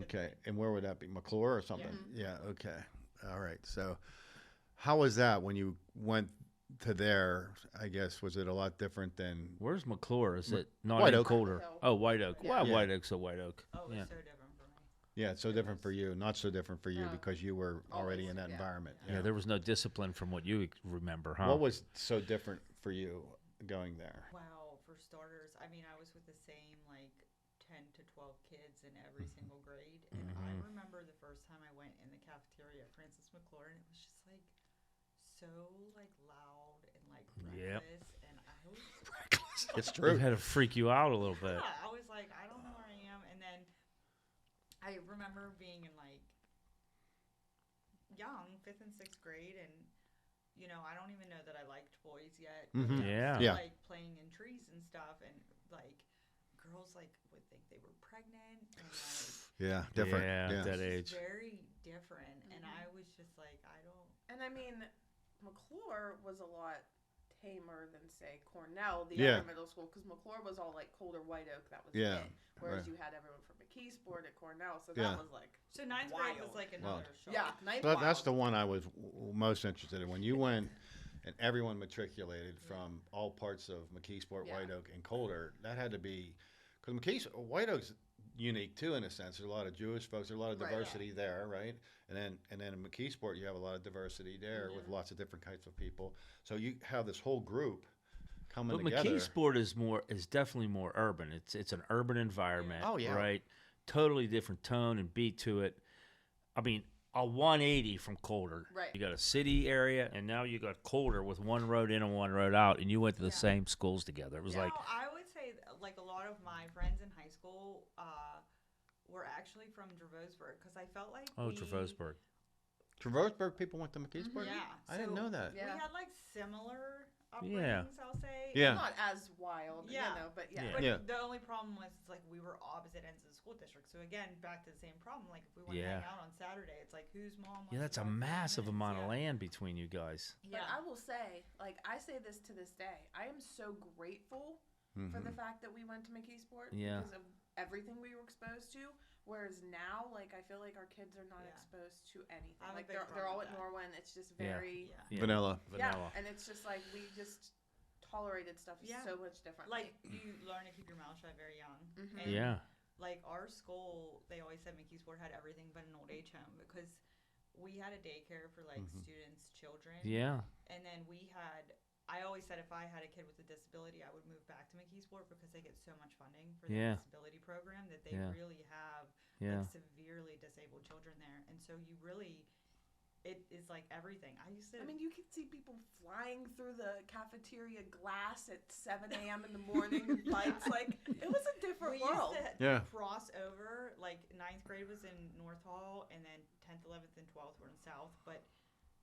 Speaker 2: Okay, and where would that be? McClure or something? Yeah. Okay. All right. So how was that when you went to there? I guess was it a lot different than?
Speaker 3: where's McClure? Is it not
Speaker 2: White
Speaker 3: in
Speaker 2: Oak.
Speaker 3: Coulter?
Speaker 4: No.
Speaker 3: Oh, White Oak.
Speaker 4: Yeah.
Speaker 3: Wow,
Speaker 2: Yeah.
Speaker 3: White Oak's a White Oak.
Speaker 5: Oh, it
Speaker 3: Yeah.
Speaker 5: was so different for me.
Speaker 2: Yeah, it's so different for you. Not so different for you
Speaker 4: No.
Speaker 2: because you were already in that
Speaker 4: yeah.
Speaker 2: environment.
Speaker 3: Yeah, there was no discipline from what you remember, huh?
Speaker 2: What was so different for you going there?
Speaker 5: Wow, for starters, I mean, I was with the same like 10 to 12 kids in every single grade, and I remember the first time I went in the cafeteria at Francis McClure, and it was just like so like loud and like
Speaker 3: Yep.
Speaker 5: reckless, and I was
Speaker 2: It's
Speaker 3: It
Speaker 2: true.
Speaker 3: had to freak you out a little bit.
Speaker 5: yeah, I was like, I don't know where I am, and then I remember being in like young, 5th and 6th grade, and you know, I don't even know that I liked boys yet. but
Speaker 2: Mhm.
Speaker 5: I was
Speaker 3: Yeah.
Speaker 5: still,
Speaker 2: Yeah.
Speaker 5: like playing in trees and stuff, and like girls like would think they were pregnant, and like
Speaker 2: Yeah, different.
Speaker 3: Yeah,
Speaker 2: Yeah.
Speaker 3: that
Speaker 5: it's
Speaker 3: age.
Speaker 5: very different. And I was just like, I don't.
Speaker 4: And I mean, McClure was a lot tamer than say Cornell, the
Speaker 2: Yeah.
Speaker 4: other middle school, because McClure was all like Coulter, White Oak. That was
Speaker 2: Yeah,
Speaker 4: it. Whereas
Speaker 2: right.
Speaker 4: you had everyone from McKeesport at Cornell, so
Speaker 2: Yeah.
Speaker 4: that was like
Speaker 5: So 9th grade was
Speaker 4: Wild.
Speaker 5: like another shock.
Speaker 4: yeah, ninth
Speaker 2: That's
Speaker 4: wild.
Speaker 2: the one I was most interested in. When you went and everyone matriculated from all parts of McKeesport,
Speaker 4: Yeah.
Speaker 2: White Oak, and Coulter, that had to be because White Oak's unique too in a sense. There's a lot of Jewish folks. There's a lot of
Speaker 4: Right.
Speaker 2: diversity there, right? And then in McKeesport, you have a lot of diversity there with lots of different types of people. So you have this whole group coming
Speaker 3: But
Speaker 2: together.
Speaker 3: McKeesport is definitely more urban. It's an urban environment.
Speaker 2: Oh, yeah.
Speaker 3: Right. Totally different tone and beat to it. I mean, a 180 from Coulter.
Speaker 4: Right.
Speaker 3: You got a city area, and now you got Coulter with one road in and one road out, and you went to the same schools together. It was like,
Speaker 5: No, I would say like a lot of my friends in high school were actually from Dravosburg because I felt like
Speaker 3: oh,
Speaker 5: we,
Speaker 3: Travosburg.
Speaker 2: Traversburg people went to McKeesport?
Speaker 5: Yeah,
Speaker 2: I didn't know that.
Speaker 4: Yeah.
Speaker 5: we had like similar
Speaker 3: Yeah.
Speaker 5: upbringings. I'll say.
Speaker 2: Yeah.
Speaker 4: Not as wild,
Speaker 5: Yeah.
Speaker 4: you know, but yeah.
Speaker 3: Yeah.
Speaker 5: But
Speaker 2: Yeah.
Speaker 5: the only problem was it's like we were opposite ends of the school district. So again, back to the same problem. Like if we want to
Speaker 3: Yeah.
Speaker 5: hang out on Saturday, it's like whose mom?
Speaker 3: Yeah,
Speaker 5: wants
Speaker 3: that's
Speaker 5: to
Speaker 3: a
Speaker 5: walk 30
Speaker 3: massive
Speaker 5: minutes?
Speaker 3: amount of
Speaker 5: Yeah.
Speaker 3: land between you guys.
Speaker 4: But
Speaker 5: Yeah.
Speaker 4: I will say, like, I say this to this day. I am so grateful for the fact that we went to McKeesport
Speaker 3: Yeah.
Speaker 4: because of everything we were exposed to. Whereas now, like, I feel like our kids are not
Speaker 5: Yeah.
Speaker 4: exposed to anything.
Speaker 5: I have a
Speaker 4: Like,
Speaker 5: big
Speaker 4: they're all at
Speaker 5: problem with
Speaker 4: Norwin. It's just
Speaker 3: Yeah.
Speaker 4: very,
Speaker 5: Yeah.
Speaker 3: Yeah.
Speaker 2: Vanilla.
Speaker 3: Vanilla.
Speaker 4: and it's just like we just tolerated stuff
Speaker 5: Yeah.
Speaker 4: so much differently.
Speaker 5: Like you learn to keep your mouth shut very young.
Speaker 4: Mhm.
Speaker 5: And
Speaker 3: Yeah.
Speaker 5: like our school, they always said McKeesport had everything but an old age home because we had a daycare for like students' children.
Speaker 3: Yeah.
Speaker 5: And then we had, I always said if I had a kid with a disability, I would move back to McKeesport because they get so much funding for the
Speaker 3: Yeah.
Speaker 5: disability program that they
Speaker 3: Yeah.
Speaker 5: really have
Speaker 3: Yeah.
Speaker 5: like severely disabled children there. And so you really, it is like everything. I used to,
Speaker 4: I mean, you could see people flying through the cafeteria glass at 7 a.m. in the morning in fights. Like, it was a different
Speaker 5: we
Speaker 4: world.
Speaker 5: used to
Speaker 2: Yeah.
Speaker 5: cross over, like 9th grade was in North Hall and then 10th, 11th, and 12th were in South, but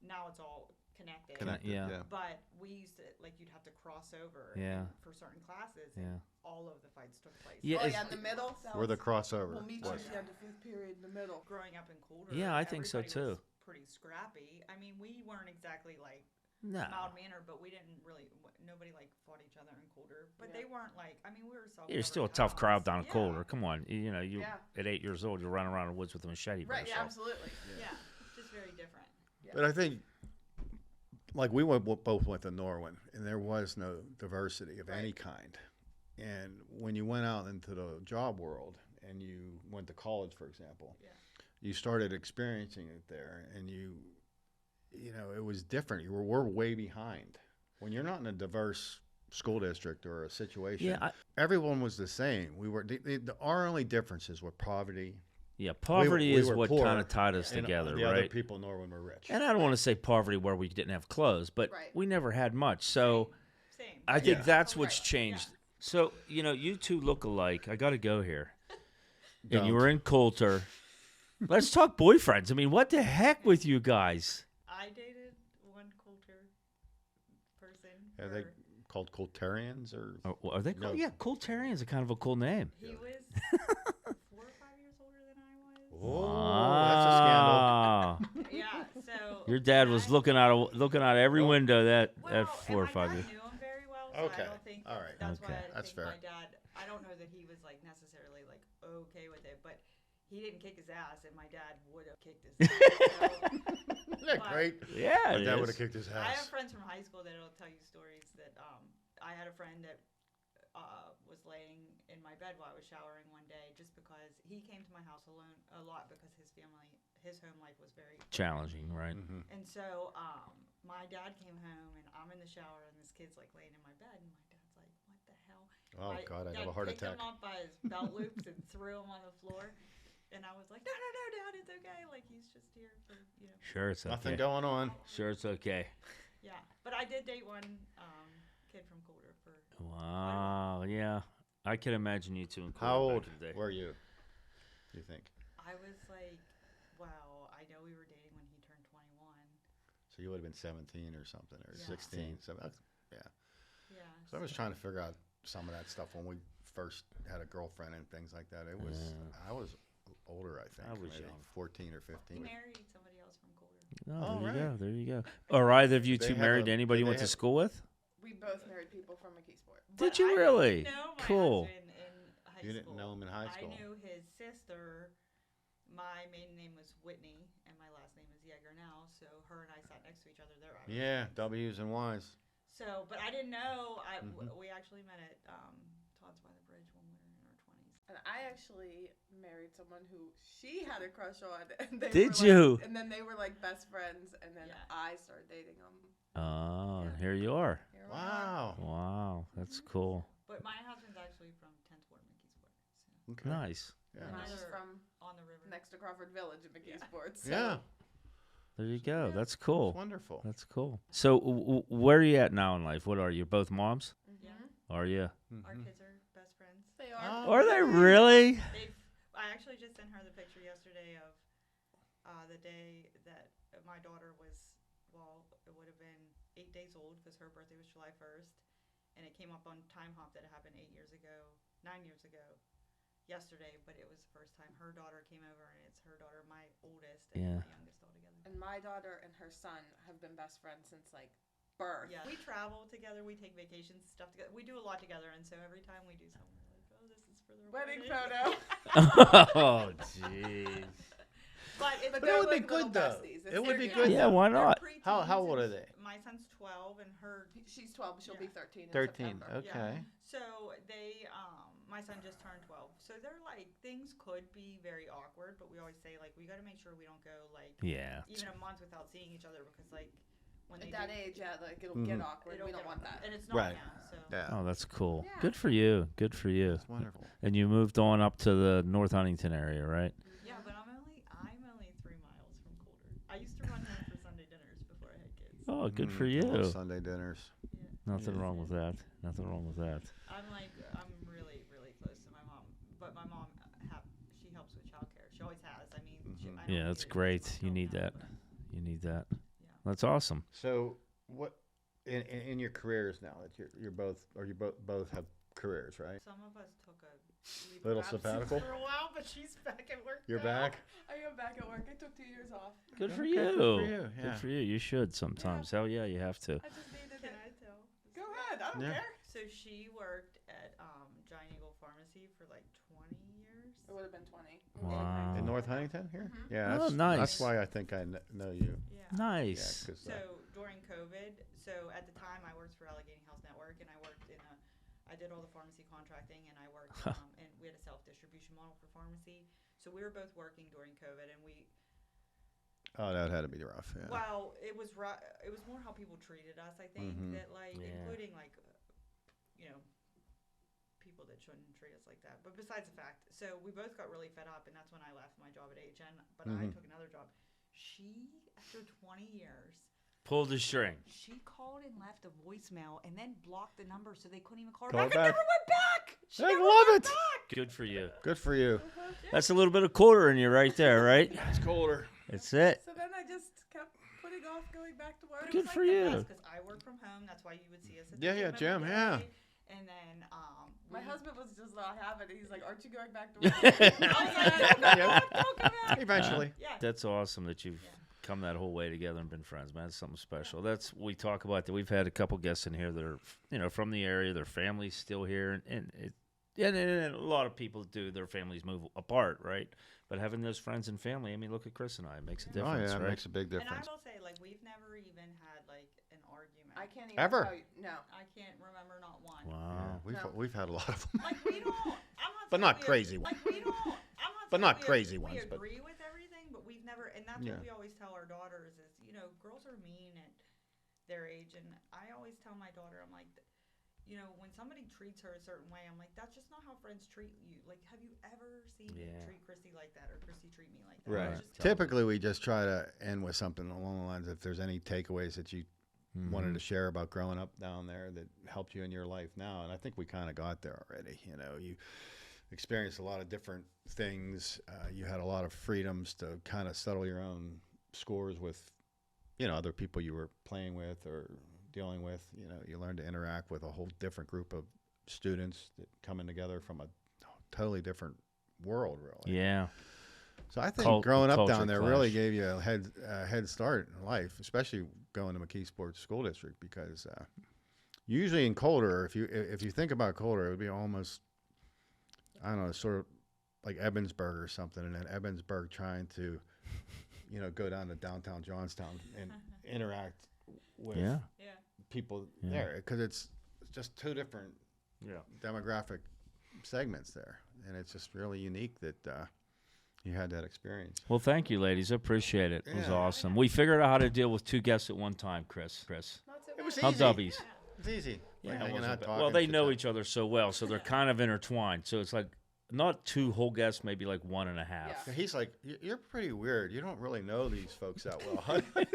Speaker 5: now it's all connected.
Speaker 2: Connected,
Speaker 3: Yeah.
Speaker 2: yeah.
Speaker 5: But we used to, like, you'd have to cross over
Speaker 3: Yeah.
Speaker 5: for certain classes,
Speaker 3: Yeah.
Speaker 5: and all of the fights took place.
Speaker 3: Yeah,
Speaker 4: Oh,
Speaker 3: it's-
Speaker 4: yeah, in the middle. That
Speaker 2: Where the
Speaker 4: was-
Speaker 2: crossover
Speaker 4: We'll meet you
Speaker 2: was.
Speaker 4: at the end of 5th period in the middle.
Speaker 5: Growing up in Coulter,
Speaker 3: Yeah, I think so,
Speaker 5: everybody was
Speaker 3: too.
Speaker 5: pretty scrappy. I mean, we weren't exactly like
Speaker 3: No.
Speaker 5: mild mannered, but we didn't really. Nobody like fought each other in Coulter, but
Speaker 4: Yeah.
Speaker 5: they weren't like. I mean, we were self.
Speaker 3: You're still a tough crowd down
Speaker 5: Yeah.
Speaker 3: Coulter. Come on. You know, you
Speaker 4: Yeah.
Speaker 3: at 8 years old, you run around the woods with a machete. by
Speaker 4: Right, yeah,
Speaker 3: yourself.
Speaker 4: absolutely.
Speaker 5: Yeah, just very different.
Speaker 2: But I think, like both went to Norwin, and there was no diversity of any
Speaker 4: Right.
Speaker 2: kind. And when you went out into the job world and you went to college, for example,
Speaker 5: Yeah.
Speaker 2: you started experiencing it there, and you know, it was different. We're way behind. When you're not in a diverse school district or a situation,
Speaker 3: Yeah,
Speaker 2: everyone was the same. We were our only differences were poverty.
Speaker 3: Yeah, poverty
Speaker 2: we
Speaker 3: is
Speaker 2: were
Speaker 3: what
Speaker 2: poor,
Speaker 3: kind of tied us
Speaker 2: and
Speaker 3: together,
Speaker 2: the
Speaker 3: right?
Speaker 2: other people in Norwin were rich.
Speaker 3: And I don't want to say poverty where we didn't have clothes, but
Speaker 4: Right.
Speaker 3: we never had much. So
Speaker 5: Same.
Speaker 3: I think
Speaker 2: Yeah.
Speaker 3: that's
Speaker 4: Oh,
Speaker 3: what's
Speaker 4: right.
Speaker 3: changed. So, you know, you two look alike. I got to go here. And you
Speaker 2: Don't.
Speaker 3: were in Coulter. Let's talk boyfriends. I mean, what the heck with you guys?
Speaker 5: I dated one Coulter person.
Speaker 2: Are they
Speaker 5: for-
Speaker 2: called Coulterians or?
Speaker 3: Are they
Speaker 2: No.
Speaker 3: called? Yeah, Coulterians are kind of a cool name.
Speaker 5: He was 4 or
Speaker 3: Your dad was looking out every window that
Speaker 5: Well,
Speaker 3: 4 or 5 years.
Speaker 5: And my dad knew him very well, so
Speaker 2: Okay.
Speaker 5: I don't think
Speaker 2: All right.
Speaker 5: that's
Speaker 3: Okay.
Speaker 5: why I
Speaker 2: That's
Speaker 5: think
Speaker 2: fair.
Speaker 5: my dad. I don't know that he was like necessarily like okay with it, but he didn't kick his ass, and my dad would have kicked his ass.
Speaker 2: Isn't that
Speaker 5: But
Speaker 2: great?
Speaker 3: Yeah,
Speaker 2: My
Speaker 3: it
Speaker 2: dad
Speaker 3: is.
Speaker 2: would have kicked his
Speaker 5: I have
Speaker 2: ass.
Speaker 5: friends from high school that'll tell you stories that I had a friend that was laying in my bed while I was showering one day just because he came to my house alone a lot because his home life was very
Speaker 3: Challenging, right?
Speaker 2: Mm-hmm.
Speaker 5: And so my dad came home and I'm in the shower and this kid's like laying in my bed and my dad's like, what the hell?
Speaker 2: Oh,
Speaker 5: My
Speaker 2: God, I'd
Speaker 5: dad
Speaker 2: have a heart
Speaker 5: picked
Speaker 2: attack.
Speaker 5: him up by his belt loops and threw him on the floor. And I was like, no, Dad, it's okay. Like, he's just here for,
Speaker 3: Sure, it's okay.
Speaker 2: Nothing going on.
Speaker 3: Sure, it's okay.
Speaker 5: Yeah. But I did date one kid from Coulter for.
Speaker 3: Wow, yeah. I can imagine you two in Coulter
Speaker 2: How old
Speaker 3: back in the day.
Speaker 2: were you, do you think?
Speaker 5: I was like, wow, I know we were dating when he turned 21.
Speaker 2: So you would have been 17 or something, or
Speaker 5: Yeah.
Speaker 2: 16. So that's, yeah.
Speaker 5: Yeah.
Speaker 2: So I was trying to figure out some of that stuff when we first had a girlfriend and things like that. It was, I was older, I think.
Speaker 3: I was
Speaker 2: maybe
Speaker 3: young.
Speaker 2: 14 or
Speaker 5: He
Speaker 2: 15.
Speaker 5: married somebody else from Coulter.
Speaker 3: Oh,
Speaker 2: Oh,
Speaker 3: there you
Speaker 2: right.
Speaker 3: go. There you go. Are either of you
Speaker 2: They
Speaker 3: two
Speaker 2: have
Speaker 3: married to
Speaker 2: a-
Speaker 3: anybody you
Speaker 2: they
Speaker 3: went to
Speaker 2: have-
Speaker 3: school with?
Speaker 4: We both married people from McKeesport.
Speaker 3: Did
Speaker 5: But
Speaker 3: you
Speaker 5: I
Speaker 3: really?
Speaker 5: didn't know my
Speaker 3: Cool.
Speaker 5: husband in high
Speaker 2: You didn't
Speaker 5: school.
Speaker 2: know him in high school.
Speaker 5: I knew his sister. My maiden name was Whitney, and my last name is Yeager now. So her and I sat next to each other. There.
Speaker 2: Yeah, W's and Y's.
Speaker 5: So, but I didn't know.
Speaker 2: Mhm.
Speaker 5: We actually met at Todd's by the Bridge when we were in our 20s.
Speaker 4: And I actually married someone who she had a crush on. And they
Speaker 3: Did
Speaker 4: were
Speaker 3: you?
Speaker 4: Like, and then they were like best friends, and then
Speaker 5: Yeah.
Speaker 4: I started dating them.
Speaker 3: Oh,
Speaker 5: Yeah.
Speaker 3: here you are.
Speaker 4: Here we are.
Speaker 2: Wow.
Speaker 3: Wow, that's cool.
Speaker 5: But my husband's actually from 10th Ward, McKeesport. So
Speaker 2: Okay.
Speaker 3: Nice.
Speaker 2: Yeah.
Speaker 4: And
Speaker 5: Nice.
Speaker 4: she's from
Speaker 5: on the river.
Speaker 4: next to Crawford Village in McKeesport. So
Speaker 2: Yeah.
Speaker 3: There you go.
Speaker 5: Yeah.
Speaker 3: That's
Speaker 2: It's
Speaker 3: cool.
Speaker 2: wonderful.
Speaker 3: That's cool. So, where are you at now in life? What are you? Both moms?
Speaker 5: Yeah.
Speaker 3: Are you?
Speaker 5: Our
Speaker 2: Mhm.
Speaker 5: kids are best friends.
Speaker 4: they are.
Speaker 2: Oh,
Speaker 3: Are they really?
Speaker 5: I actually just sent her the picture yesterday of the day that my daughter was, well, it would have been 8 days old because her birthday was July 1st. And it came up on Time Hop that it happened 9 years ago, yesterday. But it was the first time her daughter came over, and it's her daughter, my oldest, and
Speaker 3: Yeah.
Speaker 5: my youngest all together.
Speaker 4: And my daughter and her son have been best friends since like birth.
Speaker 5: Yeah, we travel together, we take vacations, stuff together. We do a lot together, and so every time we do something, we're like, oh, this is for the
Speaker 4: Wedding
Speaker 5: wedding.
Speaker 4: photo.
Speaker 3: Oh, jeez.
Speaker 5: But it's
Speaker 4: But
Speaker 2: it
Speaker 4: they're
Speaker 2: would be
Speaker 4: like little
Speaker 2: good, though.
Speaker 4: besties. It's
Speaker 2: It would be
Speaker 4: serious.
Speaker 2: good,
Speaker 3: Yeah, why not?
Speaker 5: They're
Speaker 2: How
Speaker 5: preteens,
Speaker 2: old are
Speaker 5: and
Speaker 2: they?
Speaker 5: My son's 12, and her.
Speaker 4: She's 12, but she'll be
Speaker 5: Yeah.
Speaker 4: 13 in
Speaker 2: 13.
Speaker 4: September.
Speaker 2: Okay.
Speaker 5: So they, my son just turned 12. So they're like, things could be very awkward, but we always say, like, we got to make sure we don't go, like,
Speaker 3: Yeah.
Speaker 5: even a month without seeing each other because, like, when they
Speaker 4: At that
Speaker 5: do,
Speaker 4: age, yeah, like it'll
Speaker 2: Mhm.
Speaker 4: get awkward.
Speaker 5: it'll
Speaker 4: We don't
Speaker 5: get
Speaker 4: want
Speaker 5: awkward.
Speaker 4: that.
Speaker 5: And it's not
Speaker 2: Right.
Speaker 5: now, so.
Speaker 2: Yeah.
Speaker 3: Oh, that's cool.
Speaker 4: Yeah.
Speaker 3: Good for you. Good for you.
Speaker 2: It's wonderful.
Speaker 3: And you moved on up to the North Huntington area, right?
Speaker 5: Yeah, but I'm only 3 miles from Coulter. I used to run home for Sunday dinners before I had kids.
Speaker 3: Oh, good for
Speaker 2: I love
Speaker 3: you.
Speaker 2: Sunday dinners.
Speaker 5: Yeah.
Speaker 3: Nothing
Speaker 2: Yeah.
Speaker 3: wrong with that. Nothing wrong with that.
Speaker 5: I'm really, really close to my mom, but my mom, she helps with childcare. She always has. I mean,
Speaker 2: Mhm.
Speaker 5: I don't
Speaker 3: Yeah,
Speaker 5: need
Speaker 3: that's
Speaker 5: it as
Speaker 3: great.
Speaker 5: much
Speaker 3: You
Speaker 5: help
Speaker 3: need
Speaker 5: now,
Speaker 3: that.
Speaker 5: but-
Speaker 3: You need that.
Speaker 5: Yeah.
Speaker 3: That's awesome.
Speaker 2: So, what in your careers now that you're both, or you both have careers, right?
Speaker 5: Some of us took a leave
Speaker 2: Little
Speaker 5: of absence
Speaker 2: sabbatical?
Speaker 5: for a while, but she's back at work.
Speaker 2: You're
Speaker 5: now.
Speaker 2: back.
Speaker 4: I am back at work. I took 2 years off.
Speaker 3: Good for
Speaker 2: Okay,
Speaker 3: you.
Speaker 2: good for you, yeah.
Speaker 3: Good for you. You should sometimes. Hell yeah, you have to.
Speaker 4: I just needed
Speaker 5: Can
Speaker 4: it.
Speaker 5: I tell?
Speaker 4: Go ahead. I don't
Speaker 2: Yeah.
Speaker 4: care.
Speaker 5: So she worked at Giant Eagle Pharmacy for like 20 years.
Speaker 4: It would have been 20.
Speaker 3: Wow.
Speaker 2: In North Huntington here?
Speaker 4: Mhm.
Speaker 2: Yeah.
Speaker 3: Oh,
Speaker 2: That's,
Speaker 3: nice.
Speaker 2: That's why I think I know you.
Speaker 5: Yeah.
Speaker 3: Nice.
Speaker 2: Yeah, 'cause,
Speaker 5: So during COVID, so at the time I worked for Allegheny Health Network, and I worked I did all the pharmacy contracting, and I worked, and we had a self-distribution model for pharmacy. So we were both working during COVID, and
Speaker 2: oh, that had to be rough. Yeah.
Speaker 5: well, it was more how people treated us, I think,
Speaker 2: Mhm.
Speaker 5: that like,
Speaker 3: Yeah.
Speaker 5: including like, people that shouldn't treat us like that. But besides the fact, so we both got really fed up, and that's when I left my job at AHN, but I
Speaker 2: Mhm.
Speaker 5: took another job. She, after 20 years,
Speaker 3: Pull the string.
Speaker 5: she called and left a voicemail and then blocked the number so they couldn't even call her
Speaker 2: Call
Speaker 5: back.
Speaker 2: back.
Speaker 5: I never went back. She
Speaker 2: I
Speaker 5: never
Speaker 2: love
Speaker 5: went
Speaker 2: it.
Speaker 5: back.
Speaker 3: Good for you.
Speaker 2: Good for you.
Speaker 3: That's a little bit of quarter in you right there, right?
Speaker 2: It's colder.
Speaker 3: That's it.
Speaker 4: So then I just kept putting off going back to work.
Speaker 3: Good for you.
Speaker 5: Because I work from home. That's why you would see us at
Speaker 2: Yeah,
Speaker 5: the
Speaker 2: yeah,
Speaker 5: gym every
Speaker 2: gym, yeah.
Speaker 5: day. And then
Speaker 4: My
Speaker 5: we-
Speaker 4: husband was just not having it. He's like, "Aren't you going back to work?"
Speaker 5: I was like, "Don't come
Speaker 2: Yeah.
Speaker 5: back, don't come back."
Speaker 2: Eventually.
Speaker 5: Yeah.
Speaker 3: That's awesome that you've
Speaker 5: Yeah.
Speaker 3: come that whole way together and been friends, man. It's something special. That's we talk about that. We've had a couple guests in here that are, from the area. Their family's still here, and a lot of people do. Their families move apart, right? But having those friends and family, I mean, look at Chris and I. It makes a difference,
Speaker 2: it
Speaker 3: right?
Speaker 2: makes a big difference.
Speaker 5: And I will say, like, we've never even had like an argument.
Speaker 4: I can't even
Speaker 2: Ever?
Speaker 4: tell you. No.
Speaker 5: I can't remember not one.
Speaker 3: Wow.
Speaker 2: We've had a lot of them.
Speaker 5: Like we don't. I'm not.
Speaker 2: But
Speaker 5: saying
Speaker 2: not
Speaker 5: we
Speaker 2: crazy
Speaker 5: Like
Speaker 2: ones.
Speaker 5: we don't. I'm not.
Speaker 2: But
Speaker 5: saying
Speaker 2: not
Speaker 5: we
Speaker 2: crazy
Speaker 5: we
Speaker 2: ones, but-
Speaker 5: agree with everything, but we've never. And that's
Speaker 2: Yeah.
Speaker 5: what we always tell our daughters is, girls are mean at their age, and I always tell my daughter, I'm like, when somebody treats her a certain way, I'm like, that's just not how friends treat you. Like, have you ever seen me treat Kristi like that, or Kristi treat me like that?
Speaker 2: Right.
Speaker 5: It's just-
Speaker 2: Typically, we just try to end with something along the lines if there's any takeaways that you wanted to share about growing up down there that helped you in your life now. And I think we kind of got there already. You experienced a lot of different things. You had a lot of freedoms to kind of settle your own scores with, other people you were playing with or dealing with. You learned to interact with a whole different group of students that coming together from a totally different world, really.
Speaker 3: Yeah.
Speaker 2: So I think growing up
Speaker 3: culture
Speaker 2: down there
Speaker 3: clash.
Speaker 2: really gave you a head start in life, especially going to McKeesport School District, because usually in Coulter, if you think about Coulter, it would be almost, I don't know, sort of like Evansburg or something, and then Evansburg trying to, go down to downtown Johnstown and interact with
Speaker 3: Yeah.
Speaker 5: Yeah.
Speaker 2: people there, because it's just two different demographic segments there, and it's just really unique that you had that experience.
Speaker 3: Well, thank you, ladies. I appreciate it. It was
Speaker 2: Yeah.
Speaker 3: awesome. We figured out how to deal with two guests at one time, Chris.
Speaker 4: Not so
Speaker 2: It was
Speaker 4: bad.
Speaker 3: How
Speaker 2: easy.
Speaker 3: dubbies.
Speaker 2: It's easy.
Speaker 3: Yeah,
Speaker 2: Like
Speaker 3: it
Speaker 2: hanging
Speaker 3: wasn't
Speaker 2: out,
Speaker 3: bad.
Speaker 2: talking,
Speaker 3: Well, they know
Speaker 2: chit-chat.
Speaker 3: each other so well, so they're kind of intertwined. So it's like not two whole guests, maybe like one and a half.
Speaker 4: Yeah.
Speaker 2: He's like, you're pretty weird. You don't really know these folks that well, huh?
Speaker 5: Well,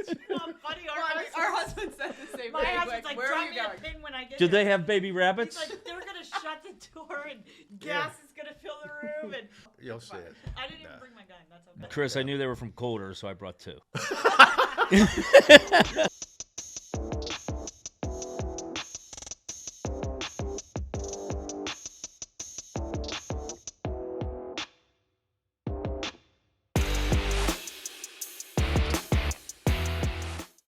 Speaker 5: funny,
Speaker 4: Our husband said the same
Speaker 5: my
Speaker 4: thing.
Speaker 5: husband's like,
Speaker 4: where are
Speaker 5: drop
Speaker 4: you
Speaker 5: me a
Speaker 4: going?
Speaker 5: pin when I get
Speaker 3: Did
Speaker 5: there.
Speaker 3: they have baby rabbits?
Speaker 5: He's like, they're gonna shut the door and gas is gonna fill the room, and
Speaker 2: You'll see it.
Speaker 5: I didn't even bring my gun. That's okay.
Speaker 3: Chris, I knew they were from Coulter, so I brought two.